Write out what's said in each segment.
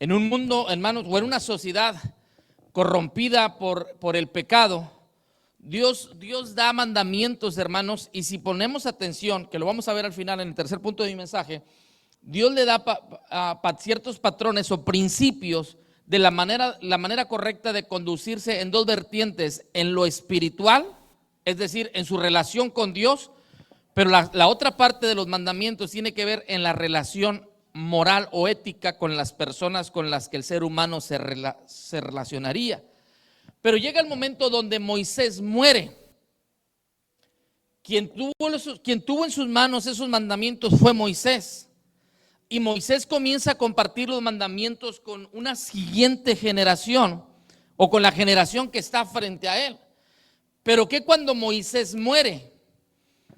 En un mundo, hermanos, o en una sociedad corrompida por el pecado, Dios da mandamientos, hermanos, y si ponemos atención, que lo vamos a ver al final en el tercer punto de mi mensaje, Dios le da ciertos patrones o principios de la manera correcta de conducirse en dos vertientes: en lo espiritual, es decir, en su relación con Dios, pero la otra parte de los mandamientos tiene que ver en la relación moral o ética con las personas con las que el ser humano se relacionaría. Pero llega el momento donde Moisés muere. Quien tuvo en sus manos esos mandamientos fue Moisés. Y Moisés comienza a compartir los mandamientos con una siguiente generación, o con la generación que está frente a él. Pero ¿qué cuando Moisés muere?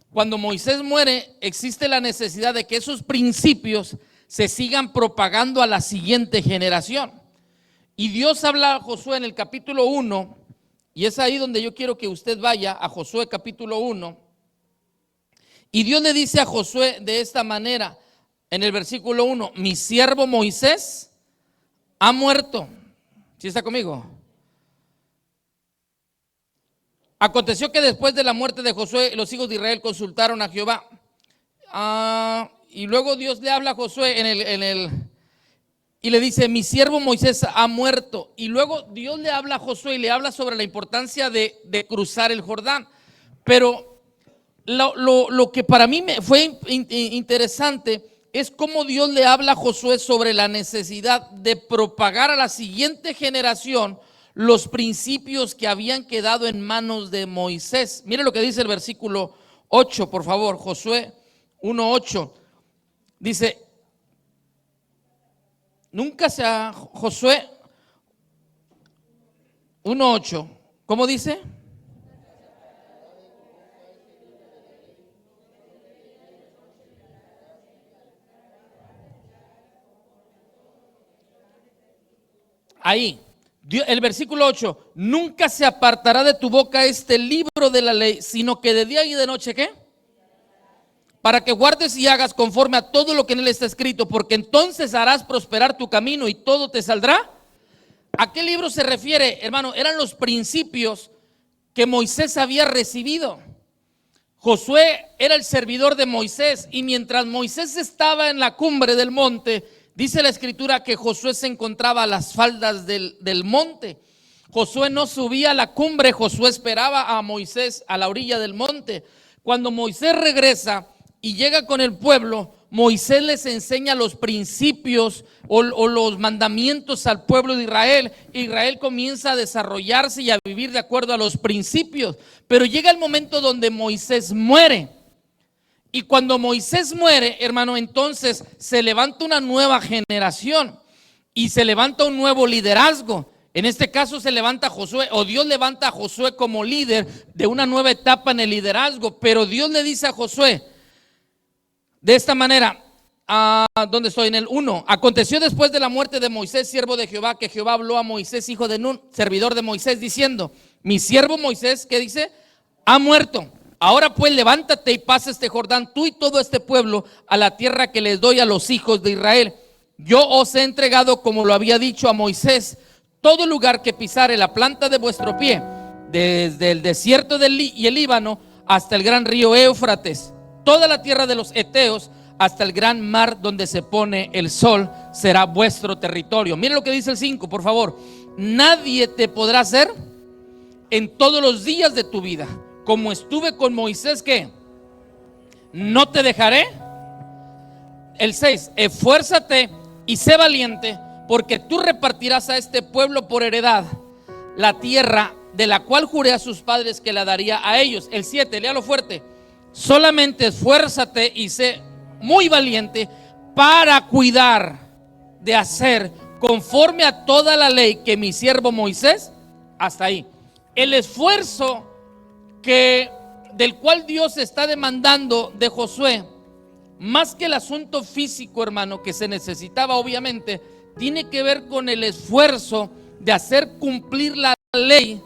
Cuando Moisés muere, existe la necesidad de que esos principios se sigan propagando a la siguiente generación. Y Dios habla a Josué en el capítulo 1, y es ahí donde yo quiero que usted vaya, a Josué capítulo 1. Y Dios le dice a Josué de esta manera, en el versículo 1: mi siervo Moisés ha muerto. ¿Sí está conmigo? Aconteció que después de la muerte de Josué, los hijos de Israel consultaron a Jehová. Y luego Dios le habla a Josué y le dice: mi siervo Moisés ha muerto. Y luego Dios le habla a Josué y le habla sobre la importancia de cruzar el Jordán. Pero lo que para mí me fue interesante es cómo Dios le habla a Josué sobre la necesidad de propagar a la siguiente generación los principios que habían quedado en manos de Moisés. Mire lo que dice el versículo 8, por favor, Josué 1:8. Dice: Josué 1:8, ¿cómo dice? Ahí, el versículo 8: nunca se apartará de tu boca este libro de la ley, sino que de día y de noche, ¿qué? Para que guardes y hagas conforme a todo lo que en él está escrito, porque entonces harás prosperar tu camino y todo te saldrá. ¿A qué libro se refiere, hermano? Eran los principios que Moisés había recibido. Josué era el servidor de Moisés, y mientras Moisés estaba en la cumbre del monte, dice la escritura que Josué se encontraba a las faldas del monte. Josué no subía a la cumbre, Josué esperaba a Moisés a la orilla del monte. Cuando Moisés regresa y llega con el pueblo, Moisés les enseña los principios o los mandamientos al pueblo de Israel. Israel comienza a desarrollarse y a vivir de acuerdo a los principios. Pero llega el momento donde Moisés muere. Y cuando Moisés muere, hermano, entonces se levanta una nueva generación y se levanta un nuevo liderazgo. En este caso se levanta Josué, o Dios levanta a Josué como líder de una nueva etapa en el liderazgo. Pero Dios le dice a Josué de esta manera, ¿dónde estoy? En el 1. Aconteció después de la muerte de Moisés, siervo de Jehová, que Jehová habló a Moisés, hijo de Nun, servidor de Moisés, diciendo: mi siervo Moisés, ¿qué dice? Ha muerto. Ahora pues levántate y pasa este Jordán, tú y todo este pueblo, a la tierra que les doy a los hijos de Israel. Yo os he entregado, como lo había dicho a Moisés, todo lugar que pisare la planta de vuestro pie, desde el desierto y el Líbano hasta el gran río Éufrates, toda la tierra de los Eteos hasta el gran mar donde se pone el sol, será vuestro territorio. Mire lo que dice el 5, por favor. Nadie te podrá hacer en todos los días de tu vida como estuve con Moisés, ¿qué? No te dejaré. El 6, esfuérzate y sé valiente, porque tú repartirás a este pueblo por heredad la tierra de la cual juré a sus padres que la daría a ellos. El 7, léalo fuerte. Solamente esfuérzate y sé muy valiente para cuidar de hacer conforme a toda la ley que mi siervo Moisés. Hasta ahí. El esfuerzo del cual Dios está demandando de Josué, más que el asunto físico, hermano, que se necesitaba obviamente, tiene que ver con el esfuerzo de hacer cumplir la ley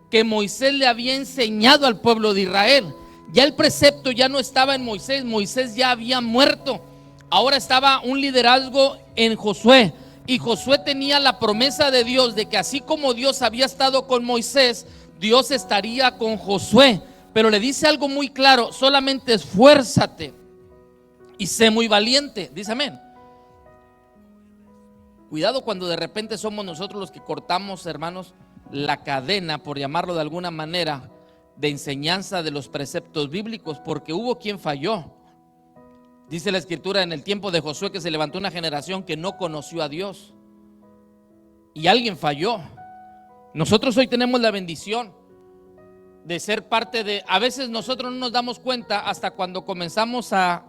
que Moisés le había enseñado al pueblo de Israel. Ya el precepto ya no estaba en Moisés, Moisés ya había muerto. Ahora estaba un liderazgo en Josué. Y Josué tenía la promesa de Dios de que así como Dios había estado con Moisés, Dios estaría con Josué. Pero le dice algo muy claro: solamente esfuérzate y sé muy valiente. Dice amén. Cuidado cuando de repente somos nosotros los que cortamos, hermanos, la cadena, por llamarlo de alguna manera, de enseñanza de los preceptos bíblicos, porque hubo quien falló. Dice la escritura en el tiempo de Josué que se levantó una generación que no conoció a Dios y alguien falló. Nosotros hoy tenemos la bendición de ser parte de, a veces nosotros no nos damos cuenta hasta cuando comenzamos a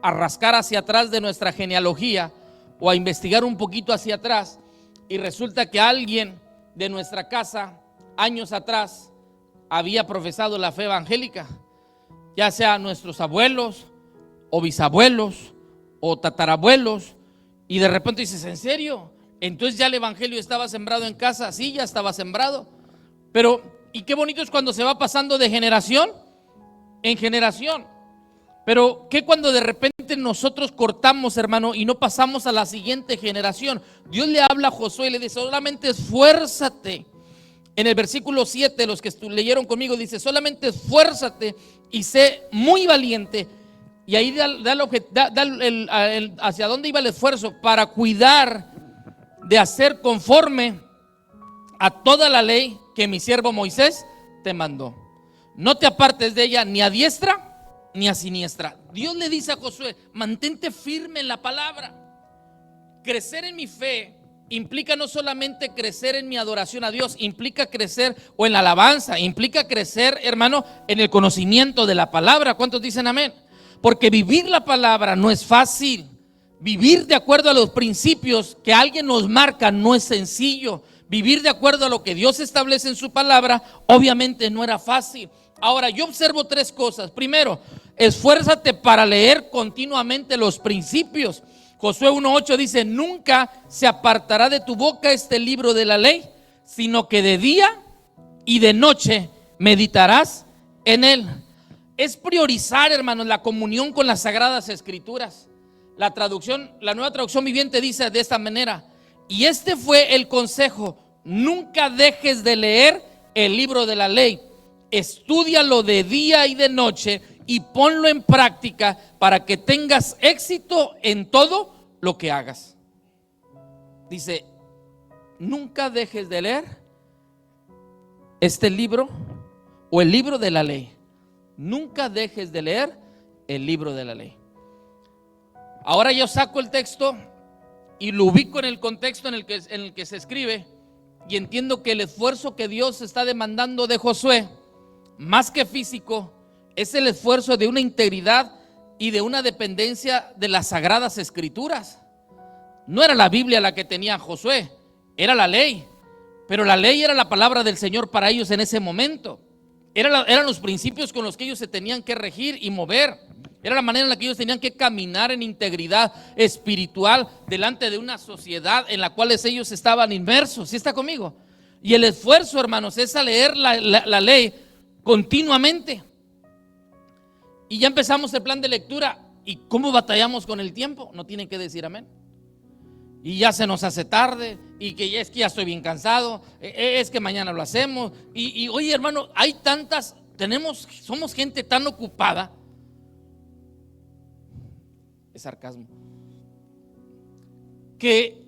rascar hacia atrás de nuestra genealogía o a investigar un poquito hacia atrás, y resulta que alguien de nuestra casa años atrás había profesado la fe evangélica, ya sea nuestros abuelos o bisabuelos o tatarabuelos, y de repente dices: ¿en serio? Entonces ya el evangelio estaba sembrado en casa. Sí, ya estaba sembrado. Pero, y qué bonito es cuando se va pasando de generación en generación. Pero ¿qué cuando de repente nosotros cortamos, hermano, y no pasamos a la siguiente generación? Dios le habla a Josué y le dice: solamente esfuérzate. En el versículo 7, los que leyeron conmigo, dice: solamente esfuérzate y sé muy valiente. Y ahí hacia dónde iba el esfuerzo: para cuidar de hacer conforme a toda la ley que mi siervo Moisés te mandó. No te apartes de ella ni a diestra ni a siniestra. Dios le dice a Josué: mantente firme en la palabra. Crecer en mi fe implica no solamente crecer en mi adoración a Dios, implica crecer o en la alabanza, implica crecer, hermano, en el conocimiento de la palabra. ¿Cuántos dicen amén? Porque vivir la palabra no es fácil. Vivir de acuerdo a los principios que alguien nos marca no es sencillo. Vivir de acuerdo a lo que Dios establece en su palabra obviamente no era fácil. Ahora, yo observo tres cosas. Primero, esfuérzate para leer continuamente los principios. Josué 1:8 dice: nunca se apartará de tu boca este libro de la ley, sino que de día y de noche meditarás en él. Es priorizar, hermanos, la comunión con las sagradas escrituras. La Nueva Traducción Viviente dice de esta manera: y este fue el consejo: nunca dejes de leer el libro de la ley, estúdialo de día y de noche y ponlo en práctica para que tengas éxito en todo lo que hagas. Dice: nunca dejes de leer este libro o el libro de la ley. Nunca dejes de leer el libro de la ley. Ahora yo saco el texto y lo ubico en el contexto en el que se escribe, y entiendo que el esfuerzo que Dios está demandando de Josué, más que físico, es el esfuerzo de una integridad y de una dependencia de las sagradas escrituras. No era la Biblia la que tenía Josué, era la ley. Pero la ley era la palabra del Señor para ellos en ese momento. Eran los principios con los que ellos se tenían que regir y mover. Era la manera en la que ellos tenían que caminar en integridad espiritual delante de una sociedad en la cual ellos estaban inmersos. ¿Sí está conmigo? Y el esfuerzo, hermanos, es a leer la ley continuamente. Y ya empezamos el plan de lectura. ¿Y cómo batallamos con el tiempo? No tienen que decir amén. Y ya se nos hace tarde, y que es que ya estoy bien cansado, es que mañana lo hacemos. Y oye, hermano, hay tantas, somos gente tan ocupada. Es sarcasmo. Que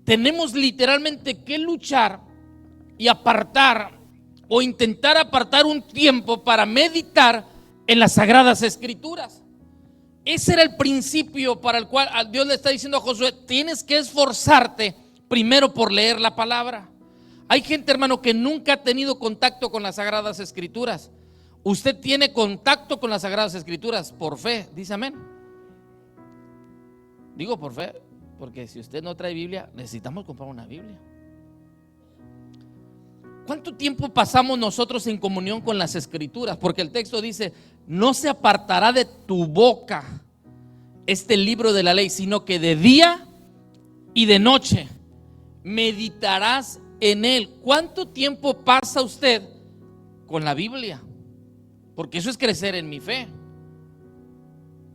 tenemos literalmente que luchar y apartar o intentar apartar un tiempo para meditar en las sagradas escrituras. Ese era el principio para el cual Dios le está diciendo a Josué: tienes que esforzarte primero por leer la palabra. Hay gente, hermano, que nunca ha tenido contacto con las sagradas escrituras. Usted tiene contacto con las sagradas escrituras por fe, dice amén. Digo por fe, porque si usted no trae Biblia, necesitamos comprar una Biblia. ¿Cuánto tiempo pasamos nosotros en comunión con las escrituras? Porque el texto dice: no se apartará de tu boca este libro de la ley, sino que de día y de noche meditarás en él. ¿Cuánto tiempo pasa usted con la Biblia? Porque eso es crecer en mi fe.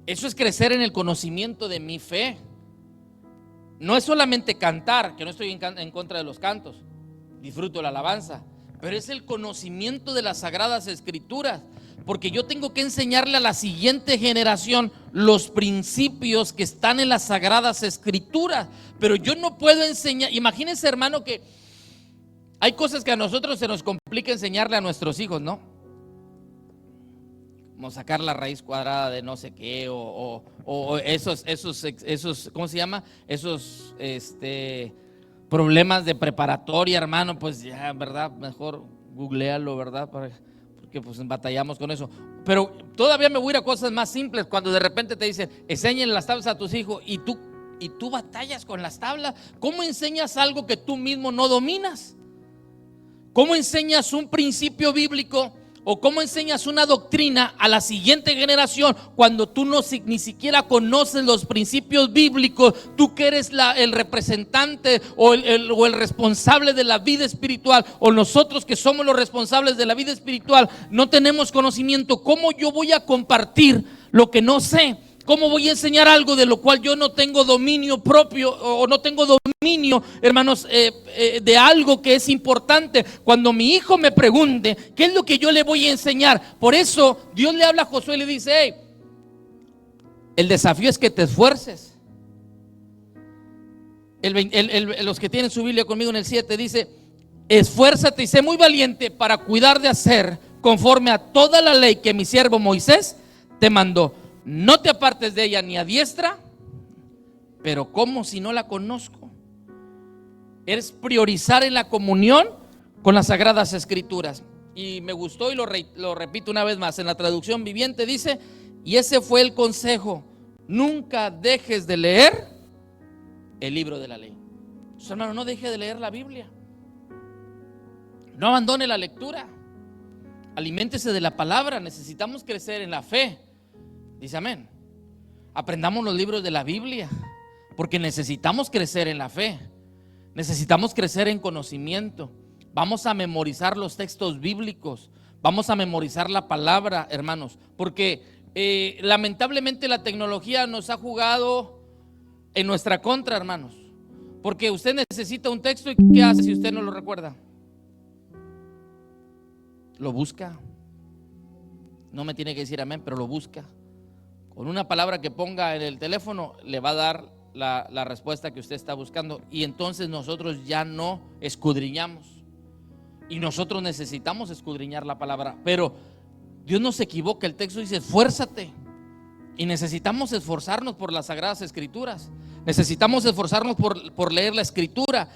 Eso es crecer en el conocimiento de mi fe. no es solamente cantar, que no estoy en contra de los cantos, disfruto la alabanza, pero es el conocimiento de las Sagradas Escrituras, porque yo tengo que enseñarle a la siguiente generación los principios que están en las Sagradas Escrituras. Pero yo no puedo enseñar, imagínense, hermano, que hay cosas que a nosotros se nos complica enseñarle a nuestros hijos, ¿no? Como sacar la raíz cuadrada de no sé qué, o esos, ¿cómo se llama? Esos problemas de preparatoria, hermano, pues ya, ¿verdad? Mejor googlealo, ¿verdad? Porque pues batallamos con eso. Pero todavía me voy a ir a cosas más simples, cuando de repente te dicen, enséñale las tablas a tus hijos, y tú batallas con las tablas. ¿Cómo enseñas algo que tú mismo no dominas? ¿Cómo enseñas un principio bíblico o cómo enseñas una doctrina a la siguiente generación cuando tú ni siquiera conoces los principios bíblicos? Tú que eres el representante o el responsable de la vida espiritual, o nosotros que somos los responsables de la vida espiritual, no tenemos conocimiento. ¿Cómo yo voy a compartir lo que no sé? ¿Cómo voy a enseñar algo de lo cual yo no tengo dominio propio, o no tengo dominio, hermanos, de algo que es importante? Cuando mi hijo me pregunte, ¿qué es lo que yo le voy a enseñar? Por eso Dios le habla a Josué y le dice, hey, el desafío es que te esfuerces. Los que tienen su Biblia conmigo en el 7 dice, esfuérzate y sé muy valiente para cuidar de hacer conforme a toda la ley que mi siervo Moisés te mandó. No te apartes de ella ni a diestra, pero ¿cómo si no la conozco? Es priorizar en la comunión con las Sagradas Escrituras. Y me gustó, y lo repito una vez más, en la traducción viviente dice, y ese fue el consejo: nunca dejes de leer el libro de la ley. Entonces, hermano, no deje de leer la Biblia, no abandone la lectura, aliméntese de la palabra. Necesitamos crecer en la fe. Dice amén. Aprendamos los libros de la Biblia, porque necesitamos crecer en la fe, necesitamos crecer en conocimiento. Vamos a memorizar los textos bíblicos, vamos a memorizar la palabra, hermanos, porque lamentablemente la tecnología nos ha jugado en nuestra contra, hermanos. Porque usted necesita un texto, y ¿qué hace si usted no lo recuerda? Lo busca. No me tiene que decir amén, pero lo busca. Con una palabra que ponga en el teléfono le va a dar la respuesta que usted está buscando. Y entonces nosotros ya no escudriñamos. Y nosotros necesitamos escudriñar la palabra. Pero Dios no se equivoca. El texto dice, esfuérzate. Y necesitamos esforzarnos por las Sagradas Escrituras. Necesitamos esforzarnos por leer la Escritura.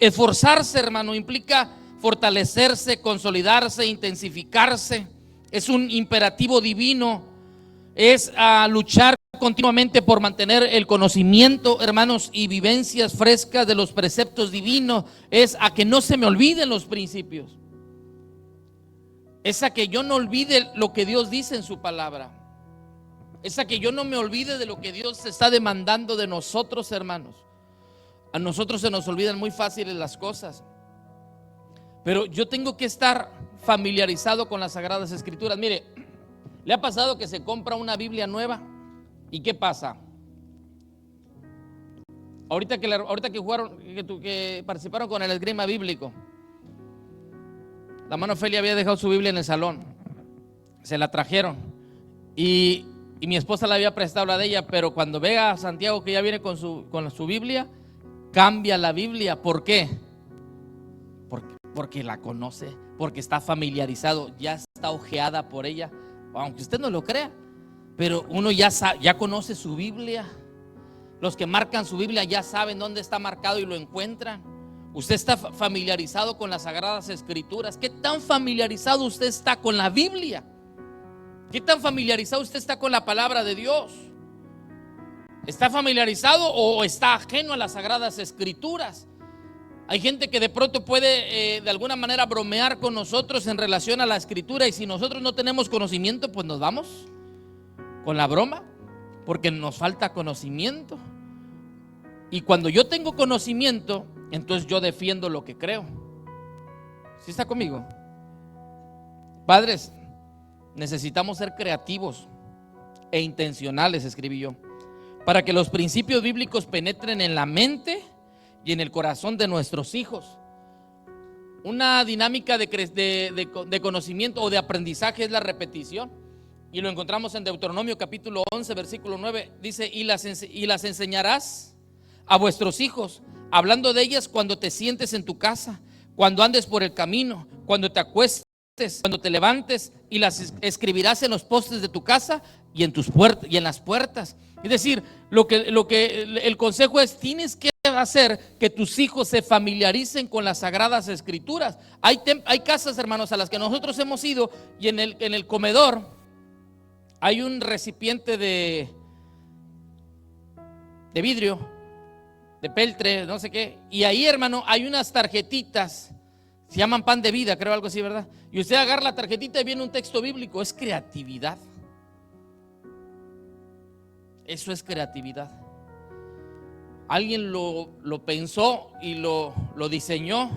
Esforzarse, hermano, implica fortalecerse, consolidarse, intensificarse. Es un imperativo divino. Es a luchar continuamente por mantener el conocimiento, hermanos, y vivencias frescas de los preceptos divinos. Es a que no se me olviden los principios. Es a que yo no olvide lo que Dios dice en su palabra. Es a que yo no me olvide de lo que Dios está demandando de nosotros, hermanos. A nosotros se nos olvidan muy fáciles las cosas, pero yo tengo que estar familiarizado con las Sagradas Escrituras. Mire, ¿le ha pasado que se compra una Biblia nueva? ¿Y qué pasa? Ahorita que jugaron, que participaron con el esgrima bíblico, la hermana Ofelia había dejado su Biblia en el salón. Se la trajeron y mi esposa le había prestado la de ella, pero cuando ve a Santiago que ya viene con su Biblia, cambia la Biblia. ¿Por qué? Porque la conoce, porque está familiarizado, ya está ojeada por ella. Aunque usted no lo crea, pero uno ya conoce su Biblia. Los que marcan su Biblia ya saben dónde está marcado y lo encuentran. Usted está familiarizado con las Sagradas Escrituras. ¿Qué tan familiarizado usted está con la Biblia? ¿Qué tan familiarizado usted está con la palabra de Dios? ¿Está familiarizado o está ajeno a las Sagradas Escrituras? Hay gente que de pronto puede de alguna manera bromear con nosotros en relación a la Escritura, y si nosotros no tenemos conocimiento, pues nos vamos con la broma, porque nos falta conocimiento. Y cuando yo tengo conocimiento, entonces yo defiendo lo que creo. ¿Sí está conmigo? Padres, necesitamos ser creativos e intencionales, escribí yo, para que los principios bíblicos penetren en la mente y en el corazón de nuestros hijos. Una dinámica de conocimiento o de aprendizaje es la repetición, y lo encontramos en Deuteronomio capítulo 11 versículo 9. Dice: y las enseñarás a vuestros hijos, hablando de ellas cuando te sientes en tu casa, cuando andes por el camino, cuando te acuestes, cuando te levantes, y las escribirás en los postes de tu casa y en tus puertas y en las puertas. Es decir, el consejo es: tienes que hacer que tus hijos se familiaricen con las sagradas escrituras. Hay casas, hermanos, a las que nosotros hemos ido, y en el comedor hay un recipiente de vidrio, de peltre, no sé qué, y ahí, hermano, hay unas tarjetitas, se llaman pan de vida, creo, algo así, ¿verdad? Y usted agarra la tarjetita y viene un texto bíblico. Es creatividad. Eso es creatividad. Alguien lo pensó y lo diseñó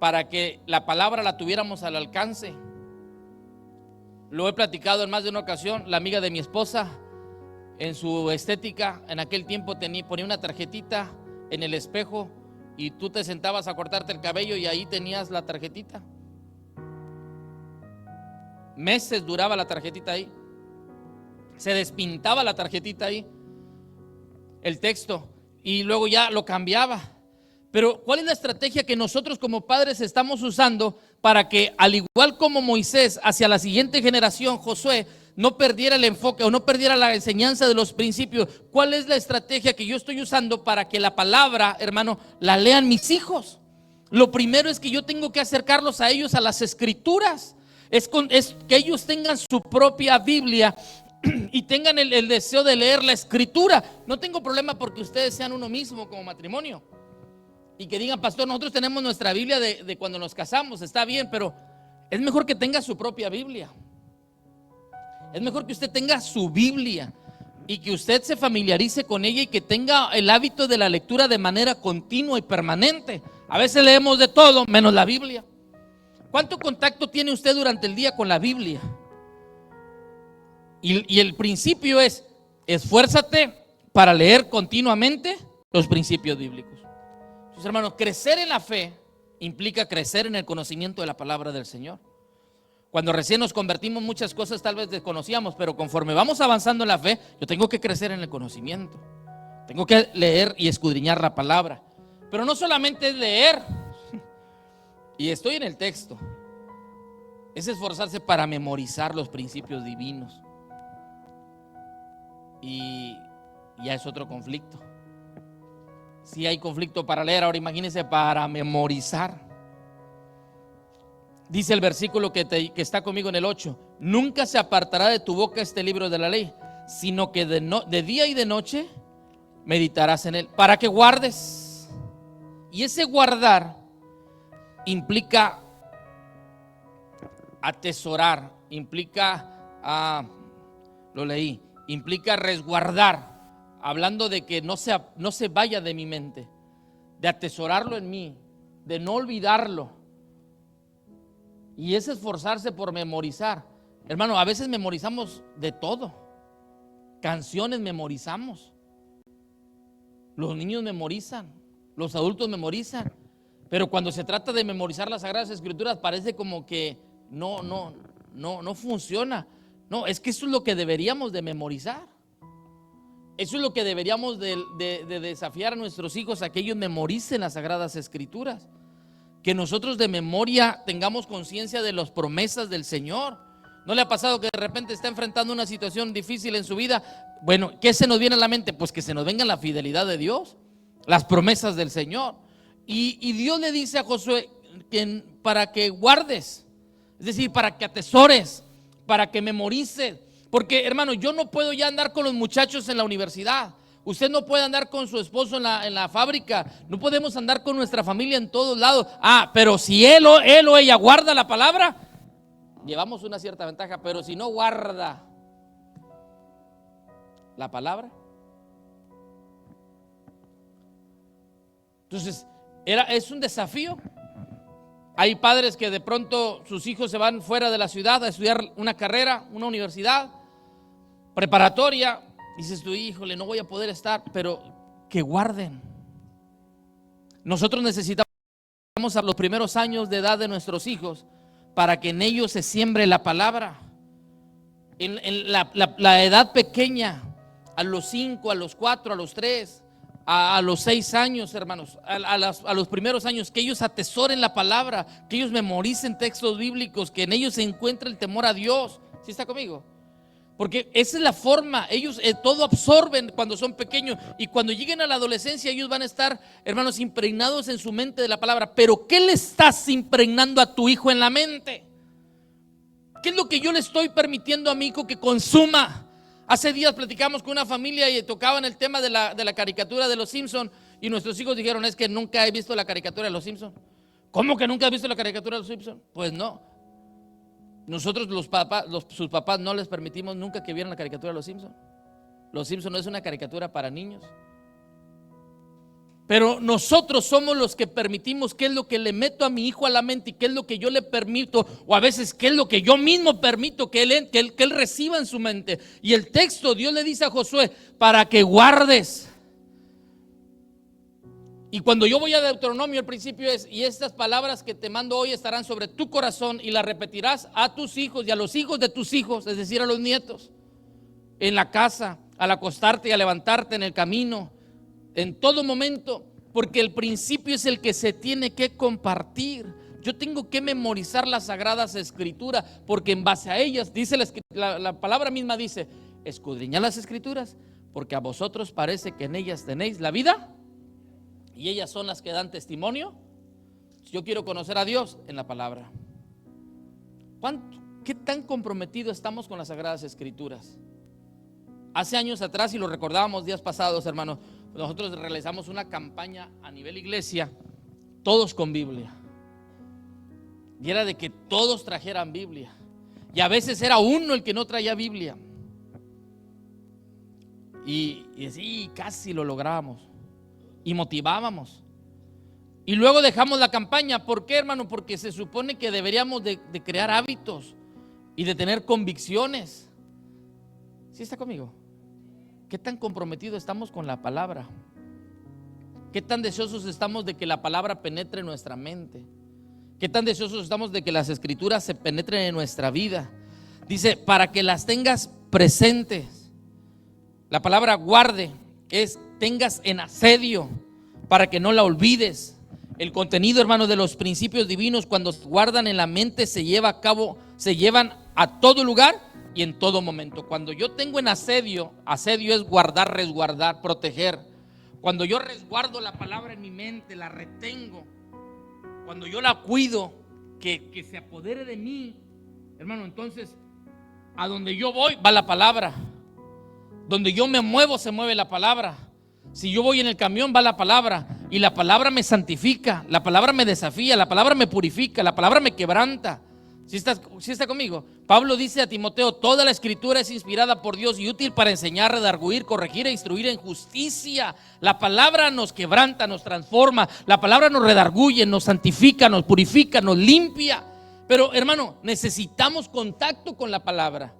para que la palabra la tuviéramos al alcance. Lo he platicado en más de una ocasión. La amiga de mi esposa, en su estética, en aquel tiempo ponía una tarjetita en el espejo, y tú te sentabas a cortarte el cabello y ahí tenías la tarjetita. Meses duraba la tarjetita ahí. Se despintaba la tarjetita ahí, el texto, y luego ya lo cambiaba. Pero ¿cuál es la estrategia que nosotros como padres estamos usando para que, al igual como Moisés, hacia la siguiente generación, Josué, no perdiera el enfoque o no perdiera la enseñanza de los principios? ¿Cuál es la estrategia que yo estoy usando para que la palabra, hermano, la lean mis hijos? Lo primero es que yo tengo que acercarlos a ellos a las escrituras. Es que ellos tengan su propia Biblia y tengan el deseo de leer la escritura. No tengo problema porque ustedes sean uno mismo como matrimonio y que digan: pastor, nosotros tenemos nuestra Biblia de cuando nos casamos. Está bien, pero es mejor que tenga su propia Biblia. Es mejor que usted tenga su Biblia y que usted se familiarice con ella y que tenga el hábito de la lectura de manera continua y permanente. A veces leemos de todo menos la Biblia. ¿Cuánto contacto tiene usted durante el día con la Biblia? Y el principio es: esfuérzate para leer continuamente los principios bíblicos. Entonces, hermanos, crecer en la fe implica crecer en el conocimiento de la palabra del Señor. Cuando recién nos convertimos, muchas cosas tal vez desconocíamos, pero conforme vamos avanzando en la fe, yo tengo que crecer en el conocimiento. Tengo que leer y escudriñar la palabra. Pero no solamente es leer y estoy en el texto, es esforzarse para memorizar los principios divinos. Y ya es otro conflicto. Si hay conflicto para leer, ahora imagínense para memorizar. Dice el versículo que está conmigo en el 8: nunca se apartará de tu boca este libro de la ley, sino que de día y de noche meditarás en él, para que guardes. Y ese guardar implica atesorar, implica, implica resguardar, hablando de que no se vaya de mi mente, de atesorarlo en mí, de no olvidarlo. Y es esforzarse por memorizar. Hermano, a veces memorizamos de todo. Canciones memorizamos. Los niños memorizan, los adultos memorizan. Pero cuando se trata de memorizar las Sagradas Escrituras, parece como que no funciona. No, es que eso es lo que deberíamos de memorizar. Eso es lo que deberíamos de desafiar a nuestros hijos, a que ellos memoricen las Sagradas Escrituras. Que nosotros de memoria tengamos conciencia de las promesas del Señor. ¿No le ha pasado que de repente está enfrentando una situación difícil en su vida? Bueno, ¿qué se nos viene a la mente? Pues que se nos venga la fidelidad de Dios, las promesas del Señor. Y Dios le dice a Josué para que guardes, es decir, para que atesores, para que memorices. Porque, hermano, yo no puedo ya andar con los muchachos en la universidad. Usted no puede andar con su esposo en la fábrica. No podemos andar con nuestra familia en todos lados. Pero si él o ella guarda la palabra, llevamos una cierta ventaja. Pero si no guarda la palabra, entonces es un desafío. Hay padres que de pronto sus hijos se van fuera de la ciudad a estudiar una carrera, una universidad preparatoria, Dices tú, híjole, no voy a poder estar, pero que guarden. Nosotros necesitamos a los primeros años de edad de nuestros hijos para que en ellos se siembre la palabra. En la edad pequeña, a los 5, a los 4, a los 3, a los 6 años, hermanos, a los primeros años, que ellos atesoren la palabra, que ellos memoricen textos bíblicos, que en ellos se encuentre el temor a Dios. ¿Sí está conmigo? Porque esa es la forma, ellos todo absorben cuando son pequeños, y cuando lleguen a la adolescencia ellos van a estar, hermanos, impregnados en su mente de la palabra. Pero ¿qué le estás impregnando a tu hijo en la mente? ¿Qué es lo que yo le estoy permitiendo a mi hijo que consuma? Hace días platicamos con una familia y tocaban el tema de la caricatura de los Simpson, y nuestros hijos dijeron, es que nunca he visto la caricatura de los Simpson. ¿Cómo que nunca has visto la caricatura de los Simpson? Pues no. Nosotros sus papás no les permitimos nunca que vieran la caricatura de los Simpson. Los Simpson no es una caricatura para niños. Pero nosotros somos los que permitimos qué es lo que le meto a mi hijo a la mente y qué es lo que yo le permito, o a veces qué es lo que yo mismo permito que él reciba en su mente. Y el texto, Dios le dice a Josué, para que guardes. Y cuando yo voy a Deuteronomio, el principio es, y estas palabras que te mando hoy estarán sobre tu corazón y las repetirás a tus hijos y a los hijos de tus hijos, es decir, a los nietos, en la casa, al acostarte y a levantarte, en el camino, en todo momento, porque el principio es el que se tiene que compartir. Yo tengo que memorizar las sagradas escrituras, porque en base a ellas, dice la palabra misma dice, escudriñad las escrituras, porque a vosotros parece que en ellas tenéis la vida, y ellas son las que dan testimonio. Yo quiero conocer a Dios en la palabra. ¿Qué tan comprometidos estamos con las sagradas escrituras? Hace años atrás, y lo recordábamos días pasados, hermanos, nosotros realizamos una campaña a nivel iglesia, todos con Biblia, y era de que todos trajeran Biblia, y a veces era uno el que no traía Biblia, y sí, casi lo lográbamos y motivábamos. Y luego dejamos la campaña. ¿Por qué, hermano? Porque se supone que deberíamos de crear hábitos y de tener convicciones. ¿Sí está conmigo? ¿Qué tan comprometidos estamos con la palabra? ¿Qué tan deseosos estamos de que la palabra penetre en nuestra mente? ¿Qué tan deseosos estamos de que las escrituras se penetren en nuestra vida? Dice, para que las tengas presentes. La palabra guarde es tengas en asedio, para que no la olvides. El contenido, hermano, de los principios divinos, cuando se guardan en la mente, se lleva a cabo, se llevan a todo lugar y en todo momento. Cuando yo tengo en asedio es guardar, resguardar, proteger. Cuando yo resguardo la palabra en mi mente, la retengo, cuando yo la cuido, que se apodere de mí, hermano, entonces a donde yo voy va la palabra, donde yo me muevo se mueve la palabra. Si yo voy en el camión va la palabra, y la palabra me santifica, la palabra me desafía, la palabra me purifica, la palabra me quebranta. ¿Sí está conmigo? Pablo dice a Timoteo, toda la escritura es inspirada por Dios y útil para enseñar, redarguir, corregir e instruir en justicia. La palabra nos quebranta, nos transforma, la palabra nos redarguye, nos santifica, nos purifica, nos limpia. Pero, hermano, necesitamos contacto con la palabra.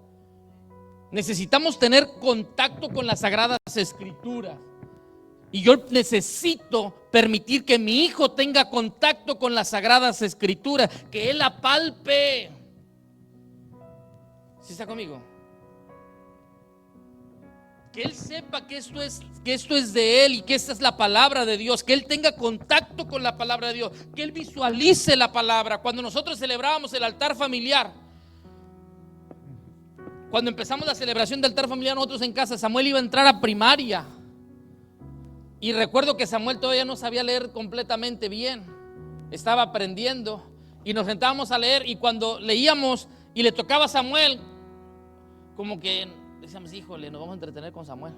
Necesitamos tener contacto con las sagradas escrituras. Y yo necesito permitir que mi hijo tenga contacto con las sagradas escrituras, que él la palpe. ¿Sí está conmigo? Que él sepa que esto es de él y que esta es la palabra de Dios, que él tenga contacto con la palabra de Dios, que él visualice la palabra. Cuando nosotros celebrábamos el altar familiar, cuando empezamos la celebración del altar familiar nosotros en casa, Samuel iba a entrar a primaria. Y recuerdo que Samuel todavía no sabía leer completamente bien, estaba aprendiendo, y nos sentábamos a leer, y cuando leíamos y le tocaba a Samuel, como que decíamos, híjole, nos vamos a entretener con Samuel,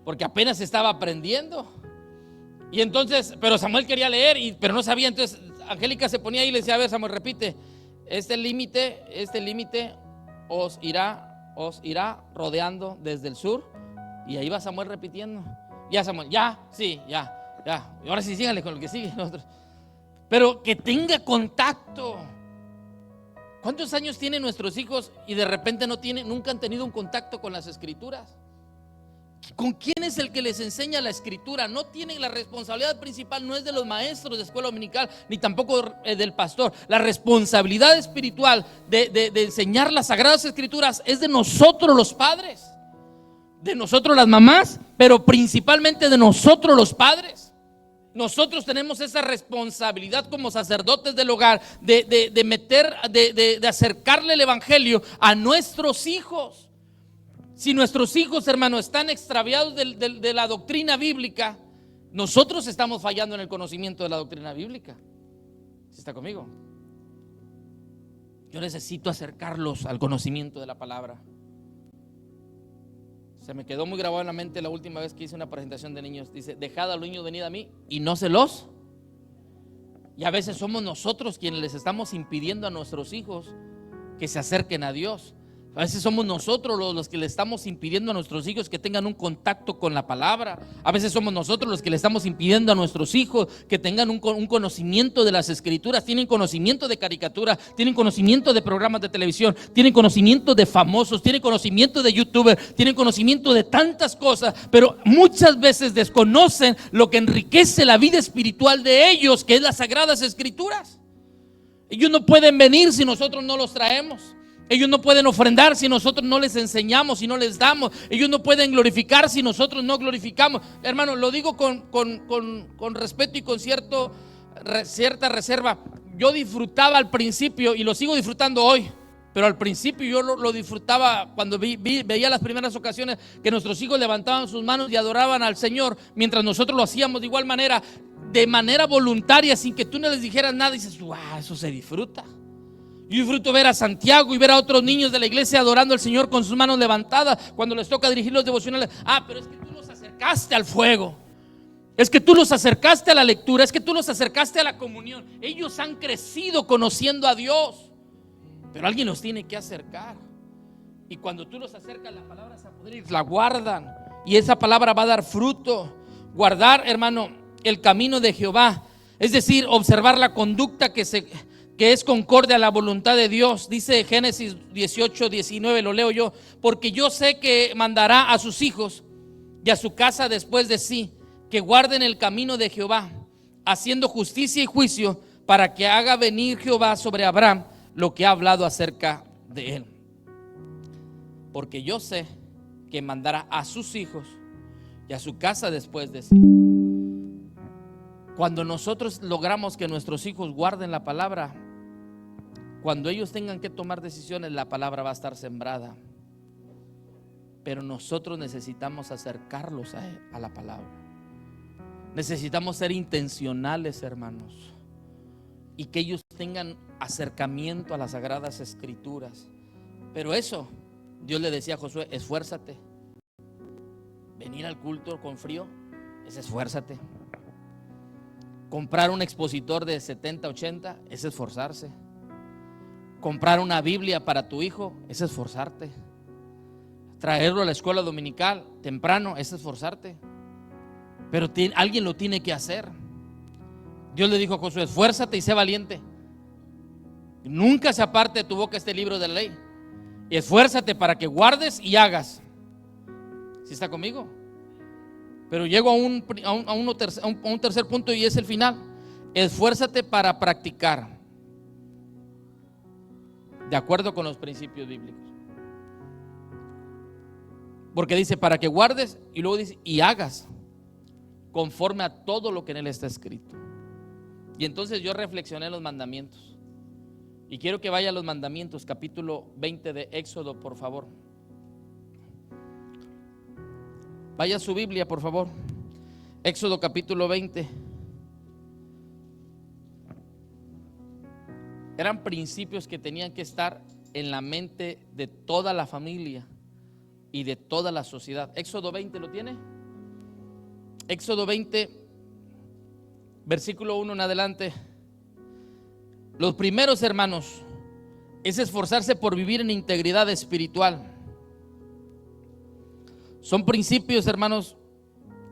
porque apenas estaba aprendiendo. Y entonces, pero Samuel quería leer, pero no sabía. Entonces Angélica se ponía ahí y le decía, a ver, Samuel, repite, este límite os irá rodeando desde el sur. Y ahí va Samuel repitiendo. Ya, Samuel, ya, sí, ya. Y ahora sí, síganle con lo que sigue. Pero que tenga contacto. ¿Cuántos años tienen nuestros hijos y de repente nunca han tenido un contacto con las escrituras? ¿Con quién es el que les enseña la escritura? No tienen la responsabilidad principal, no es de los maestros de escuela dominical, ni tampoco del pastor. La responsabilidad espiritual de enseñar las sagradas escrituras es de nosotros los padres, de nosotros las mamás, pero principalmente de nosotros los padres. Nosotros tenemos esa responsabilidad como sacerdotes del hogar de acercarle el evangelio a nuestros hijos. Si nuestros hijos, hermanos, están extraviados de la doctrina bíblica, nosotros estamos fallando en el conocimiento de la doctrina bíblica. ¿Sí está conmigo? Yo necesito acercarlos al conocimiento de la palabra. Se me quedó muy grabado en la mente la última vez que hice una presentación de niños. Dice: dejad a los niños venir a mí y no se los. Y a veces somos nosotros quienes les estamos impidiendo a nuestros hijos que se acerquen a Dios. A veces somos nosotros los que le estamos impidiendo a nuestros hijos que tengan un contacto con la palabra. A veces somos nosotros los que le estamos impidiendo a nuestros hijos que tengan un conocimiento de las escrituras. Tienen conocimiento de caricatura, tienen conocimiento de programas de televisión, tienen conocimiento de famosos, tienen conocimiento de youtubers, tienen conocimiento de tantas cosas, pero muchas veces desconocen lo que enriquece la vida espiritual de ellos, que es las sagradas escrituras. Ellos no pueden venir si nosotros no los traemos. Ellos no pueden ofrendar si nosotros no les enseñamos y no les damos. Ellos no pueden glorificar si nosotros no glorificamos. Hermano, lo digo con respeto y con cierta reserva. Yo disfrutaba al principio y lo sigo disfrutando hoy, pero al principio yo lo disfrutaba cuando veía las primeras ocasiones que nuestros hijos levantaban sus manos y adoraban al Señor, mientras nosotros lo hacíamos de igual manera, de manera voluntaria, sin que tú no les dijeras nada. Y dices: wow, eso se disfruta. Yo disfruto ver a Santiago y ver a otros niños de la iglesia adorando al Señor con sus manos levantadas cuando les toca dirigir los devocionales. Pero es que tú los acercaste al fuego, es que tú los acercaste a la lectura, es que tú los acercaste a la comunión. Ellos han crecido conociendo a Dios, pero alguien los tiene que acercar. Y cuando tú los acercas, la palabra se apodera y la guardan, y esa palabra va a dar fruto. Guardar, hermano, el camino de Jehová, es decir, observar la conducta que es concorde a la voluntad de Dios. Dice Génesis 18:19, lo leo yo: porque yo sé que mandará a sus hijos y a su casa después de sí, que guarden el camino de Jehová, haciendo justicia y juicio, para que haga venir Jehová sobre Abraham lo que ha hablado acerca de él. Porque yo sé que mandará a sus hijos y a su casa después de sí. Cuando nosotros logramos que nuestros hijos guarden la palabra, cuando ellos tengan que tomar decisiones, la palabra va a estar sembrada. Pero nosotros necesitamos acercarlos a la palabra. Necesitamos ser intencionales, hermanos, y que ellos tengan acercamiento a las sagradas escrituras. Pero eso, Dios le decía a Josué: esfuérzate. Venir al culto con frío es esfuérzate. Comprar un expositor de 70, 80 es esforzarse. Comprar una Biblia para tu hijo es esforzarte. Traerlo a la escuela dominical temprano es esforzarte. Pero alguien lo tiene que hacer. Dios le dijo a Josué: esfuérzate y sé valiente. Nunca se aparte de tu boca este libro de la ley. Y esfuérzate para que guardes y hagas. ¿Sí está conmigo? Pero llego a un tercer punto, y es el final. Esfuérzate para practicar de acuerdo con los principios bíblicos. Porque dice: para que guardes, y luego dice: y hagas conforme a todo lo que en él está escrito. Y entonces yo reflexioné en los mandamientos, y quiero que vaya a los mandamientos, capítulo 20 de Éxodo, por favor. Vaya a su Biblia, por favor. Éxodo capítulo 20. Eran principios que tenían que estar en la mente de toda la familia y de toda la sociedad. Éxodo 20, ¿lo tiene? Éxodo 20, versículo 1 en adelante. Los primeros, hermanos, es esforzarse por vivir en integridad espiritual. Son principios, hermanos,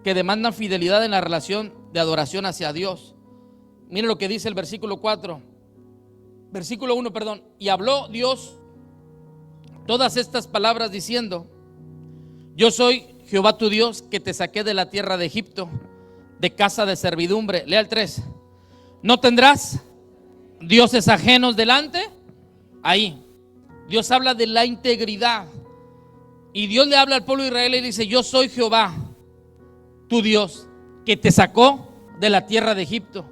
que demandan fidelidad en la relación de adoración hacia Dios. Miren lo que dice el versículo 1, perdón. Y habló Dios todas estas palabras diciendo: yo soy Jehová tu Dios, que te saqué de la tierra de Egipto, de casa de servidumbre. Lea el 3. No tendrás dioses ajenos delante. Ahí Dios habla de la integridad. Y Dios le habla al pueblo de Israel y dice: yo soy Jehová tu Dios, que te sacó de la tierra de Egipto.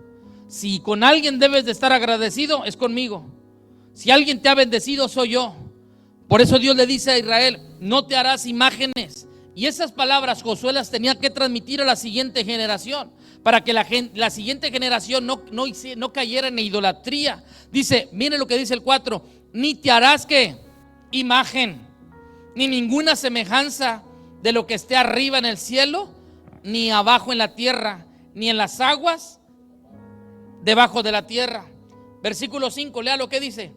Si con alguien debes de estar agradecido, es conmigo. Si alguien te ha bendecido, soy yo. Por eso Dios le dice a Israel: no te harás imágenes. Y esas palabras Josué las tenía que transmitir a la siguiente generación, para que la siguiente generación no cayera en idolatría. Dice, mire lo que dice el 4: ni te harás que imagen, ni ninguna semejanza de lo que esté arriba en el cielo, ni abajo en la tierra, ni en las aguas debajo de la tierra. Versículo 5, lea lo que dice: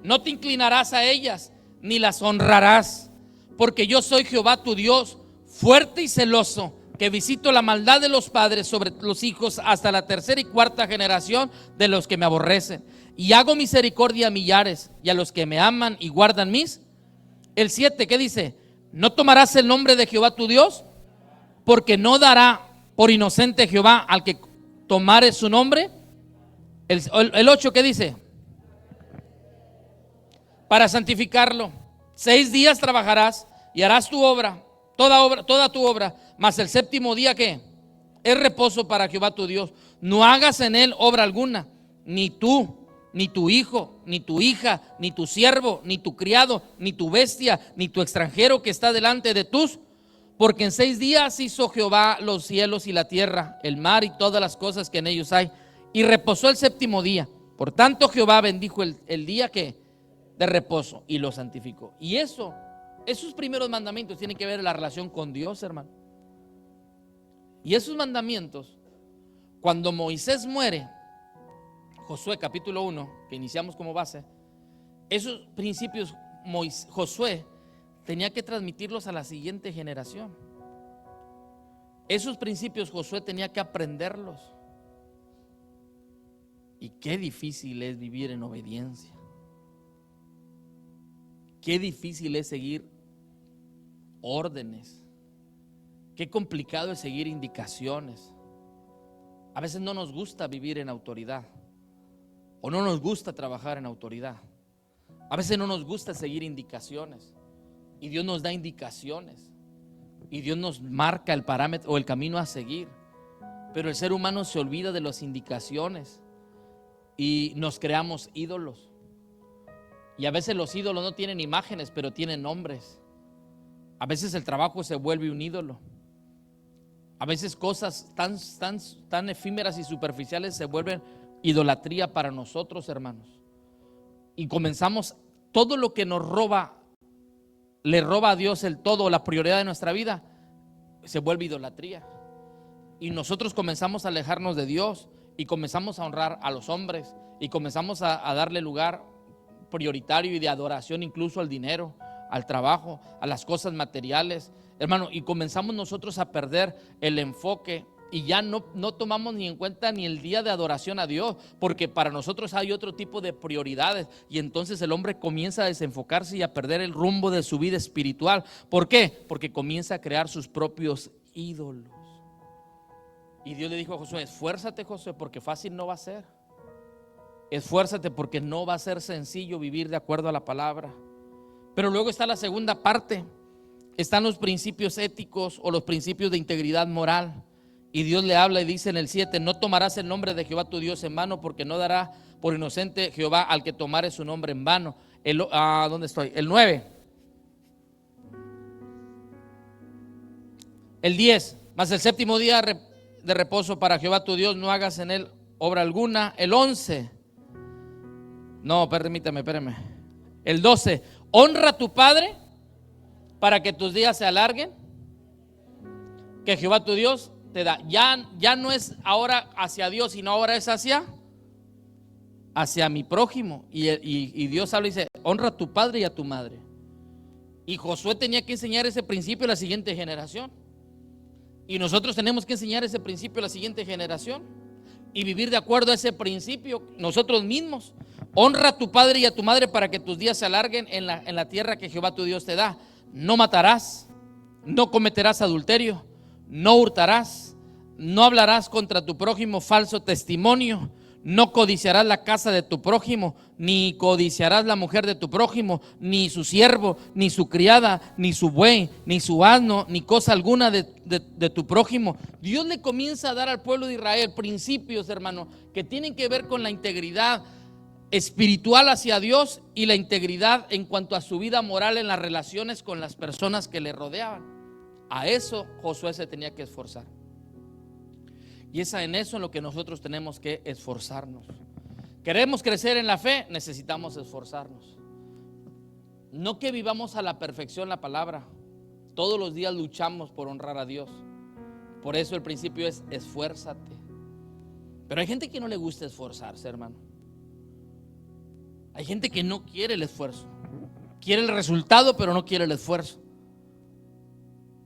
no te inclinarás a ellas, ni las honrarás, porque yo soy Jehová tu Dios, fuerte y celoso, que visito la maldad de los padres sobre los hijos hasta la tercera y cuarta generación de los que me aborrecen, y hago misericordia a millares y a los que me aman y guardan mis. El 7, ¿qué dice? No tomarás el nombre de Jehová tu Dios, porque no dará por inocente Jehová al que tomare su nombre. El 8, ¿qué dice? Para santificarlo, 6 días trabajarás y harás tu obra, toda tu obra, mas el séptimo día, ¿qué? Es reposo para Jehová tu Dios. No hagas en él obra alguna, ni tú, ni tu hijo, ni tu hija, ni tu siervo, ni tu criado, ni tu bestia, ni tu extranjero que está delante de tus. Porque en 6 días hizo Jehová los cielos y la tierra, el mar y todas las cosas que en ellos hay, y reposó el séptimo día. Por tanto Jehová bendijo el día que de reposo y lo santificó. Y esos primeros mandamientos tienen que ver la relación con Dios, hermano. Y esos mandamientos, cuando Moisés muere, Josué capítulo 1, que iniciamos como base, esos principios Josué tenía que transmitirlos a la siguiente generación. Esos principios Josué tenía que aprenderlos. Y qué difícil es vivir en obediencia. Qué difícil es seguir órdenes. Qué complicado es seguir indicaciones. A veces no nos gusta vivir en autoridad, o no nos gusta trabajar en autoridad. A veces no nos gusta seguir indicaciones, y Dios nos da indicaciones, y Dios nos marca el parámetro o el camino a seguir. Pero el ser humano se olvida de las indicaciones y nos creamos ídolos. Y a veces los ídolos no tienen imágenes, pero tienen nombres. A veces el trabajo se vuelve un ídolo. A veces cosas tan efímeras y superficiales se vuelven idolatría para nosotros, hermanos. Y comenzamos, todo lo que nos roba, le roba a Dios el todo, la prioridad de nuestra vida, se vuelve idolatría. Y nosotros comenzamos a alejarnos de Dios, y comenzamos a honrar a los hombres, y comenzamos a darle lugar prioritario y de adoración incluso al dinero, al trabajo, a las cosas materiales, hermano. Y comenzamos nosotros a perder el enfoque, y ya no tomamos ni en cuenta ni el día de adoración a Dios, porque para nosotros hay otro tipo de prioridades, y entonces el hombre comienza a desenfocarse y a perder el rumbo de su vida espiritual. ¿Por qué? Porque comienza a crear sus propios ídolos. Y Dios le dijo a Josué: esfuérzate, Josué, porque fácil no va a ser. Esfuérzate porque no va a ser sencillo vivir de acuerdo a la palabra. Pero luego está la segunda parte. Están los principios éticos o los principios de integridad moral. Y Dios le habla y dice en el 7: no tomarás el nombre de Jehová tu Dios en vano, porque no dará por inocente Jehová al que tomare su nombre en vano. ¿Dónde estoy? El 9. El 10. Mas el séptimo día de reposo para Jehová tu Dios, no hagas en él obra alguna. El 11. No, permítame, espérame. El 12. Honra a tu padre para que tus días se alarguen, que Jehová tu Dios te da. Ya no es ahora hacia Dios, sino ahora es hacia mi prójimo. Y Dios habla y dice: honra a tu padre y a tu madre. Y Josué tenía que enseñar ese principio a la siguiente generación. Y nosotros tenemos que enseñar ese principio a la siguiente generación y vivir de acuerdo a ese principio nosotros mismos. Honra a tu padre y a tu madre para que tus días se alarguen en la tierra que Jehová tu Dios te da. No matarás, no cometerás adulterio, no hurtarás, no hablarás contra tu prójimo falso testimonio, no codiciarás la casa de tu prójimo, ni codiciarás la mujer de tu prójimo, ni su siervo, ni su criada, ni su buey, ni su asno, ni cosa alguna de tu prójimo. Dios le comienza a dar al pueblo de Israel principios, hermano, que tienen que ver con la integridad espiritual hacia Dios y la integridad en cuanto a su vida moral en las relaciones con las personas que le rodeaban. A eso Josué se tenía que esforzar. Y es en eso en lo que nosotros tenemos que esforzarnos. Queremos crecer en la fe, necesitamos esforzarnos. No que vivamos a la perfección la palabra. Todos los días luchamos por honrar a Dios. Por eso el principio es esfuérzate. Pero hay gente que no le gusta esforzarse, hermano. Hay gente que no quiere el esfuerzo. Quiere el resultado, pero no quiere el esfuerzo.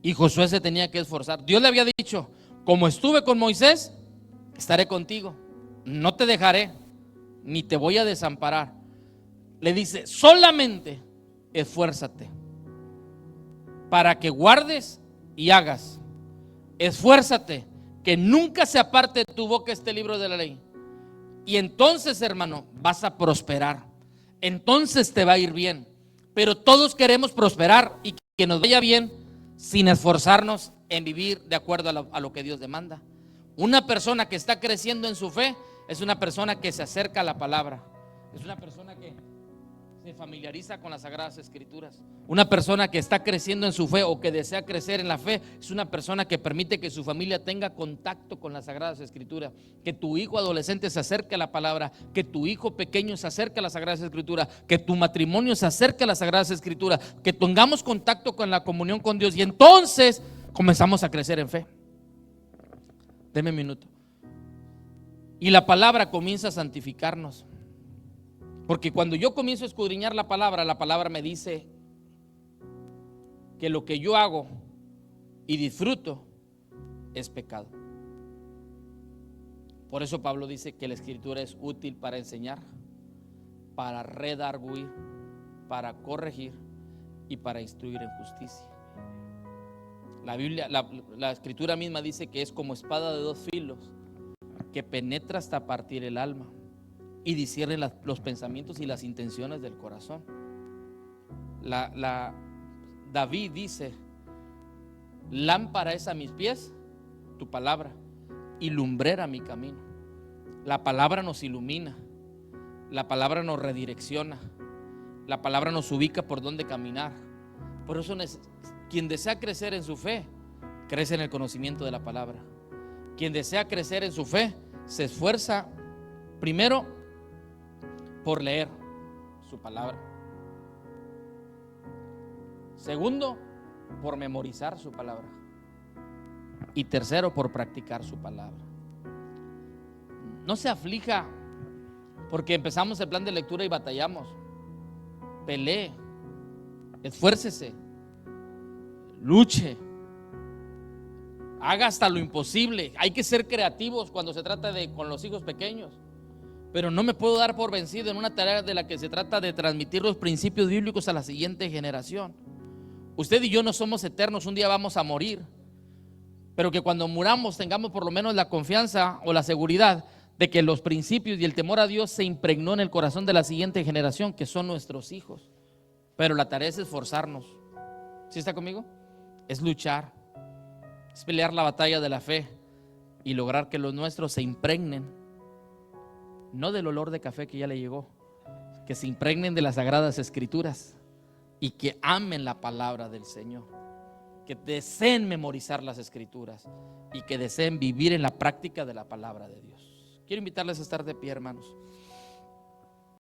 Y Josué se tenía que esforzar. Dios le había dicho: como estuve con Moisés, estaré contigo. No te dejaré, ni te voy a desamparar. Le dice: solamente esfuérzate para que guardes y hagas. Esfuérzate que nunca se aparte de tu boca este libro de la ley. Y entonces, hermano, vas a prosperar. Entonces te va a ir bien. Pero todos queremos prosperar y que nos vaya bien sin esforzarnos en vivir de acuerdo a lo que Dios demanda. Una persona que está creciendo en su fe es una persona que se acerca a la palabra. Es una persona que se familiariza con las Sagradas Escrituras. Una persona que está creciendo en su fe o que desea crecer en la fe es una persona que permite que su familia tenga contacto con las Sagradas Escrituras. Que tu hijo adolescente se acerque a la palabra, que tu hijo pequeño se acerque a las Sagradas Escrituras, que tu matrimonio se acerque a las Sagradas Escrituras, que tengamos contacto con la comunión con Dios, y entonces comenzamos a crecer en fe. Deme un minuto. Y la palabra comienza a santificarnos. Porque cuando yo comienzo a escudriñar la palabra me dice que lo que yo hago y disfruto es pecado. Por eso Pablo dice que la Escritura es útil para enseñar, para redarguir, para corregir y para instruir en justicia. La Biblia, la Escritura misma dice que es como espada de dos filos, que penetra hasta partir el alma y discierne los pensamientos y las intenciones del corazón. David dice: lámpara es a mis pies tu palabra y lumbrera mi camino. La palabra nos ilumina, la palabra nos redirecciona, la palabra nos ubica por dónde caminar. Por eso quien desea crecer en su fe, crece en el conocimiento de la palabra. Quien desea crecer en su fe, se esfuerza primero por leer su palabra. Segundo, por memorizar su palabra. Y tercero, por practicar su palabra. No se aflija porque empezamos el plan de lectura y batallamos. Pelee, esfuércese, luche, haga hasta lo imposible. Hay que ser creativos cuando se trata con los hijos pequeños. Pero no me puedo dar por vencido en una tarea de la que se trata de transmitir los principios bíblicos a la siguiente generación. Usted y yo no somos eternos, un día vamos a morir. Pero que cuando muramos tengamos por lo menos la confianza o la seguridad de que los principios y el temor a Dios se impregnó en el corazón de la siguiente generación, que son nuestros hijos. Pero la tarea es esforzarnos. ¿Sí está conmigo? Es luchar, es pelear la batalla de la fe y lograr que los nuestros se impregnen, no del olor de café que ya le llegó, que se impregnen de las Sagradas Escrituras y que amen la palabra del Señor, que deseen memorizar las Escrituras y que deseen vivir en la práctica de la palabra de Dios. Quiero invitarles a estar de pie, hermanos.